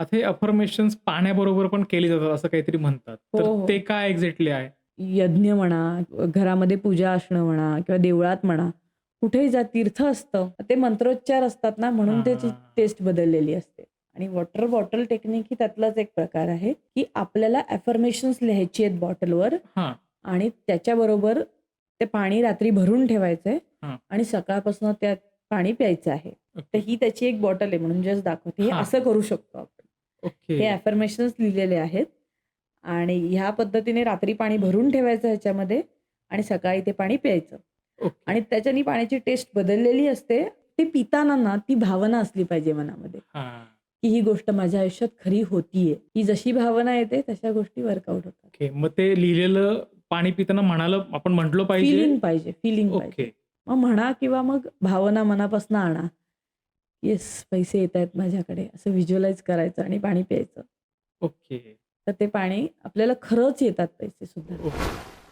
आता हे अफर्मेशन्स पाण्याबरोबर पण केली जातात असं काहीतरी म्हणतात. हो, तर हो. ते काय एक्झॅक्टली आहे? यज्ञ म्हणा, घरामध्ये पूजा असणं म्हणा किंवा देवळात म्हणा, कुठेही जा तीर्थ असतं. ते मंत्रोच्चार असतात ना, म्हणून त्याची हां. टेस्ट बदललेली असते. आणि वॉटर बॉटल टेक्निक ही त्यातलाच एक प्रकार आहे, की आपल्याला अफर्मेशन्स लिहायची आहेत बॉटलवर हां, आणि त्याच्याबरोबर ते पाणी रात्री भरून ठेवायचंय हां. आणि सकाळपासून त्यात पाणी प्यायचं आहे. तर ओके. ही त्याची एक बॉटल आहे म्हणून जस्ट दाखवते. हे हां. असं करू शकतो आपण. ओके. हे अफर्मेशन्स लिहिलेले आहेत आणि ह्या पद्धतीने रात्री पाणी भरून ठेवायचं ह्याच्यामध्ये आणि सकाळी ते पाणी प्यायचं. ओके. आणि त्याच्याने पाण्याची टेस्ट बदललेली असते. ते पिताना ना ती भावना असली पाहिजे मनामध्ये, हां. की ही गोष्ट माझ्या आयुष्यात खरी होतीये. ही जशी भावना येते तशा गोष्टी वर्कआउट होतात. ओके. मग ते लिहिलेलं पाणी पिताना आपण म्हटलं पाहिजे? फीलिंग पाहिजे, फीलिंग पाहिजे. ओके. मग म्हणा किंवा मग भावना मनापासून आणा. येस, पैसे येतायत माझ्याकडे असं व्हिज्युअलाइज करायचं आणि पाणी प्यायचं. ओके. तर ते पाणी आपल्याला खरंच येतात पैसे सुद्धा. ओके.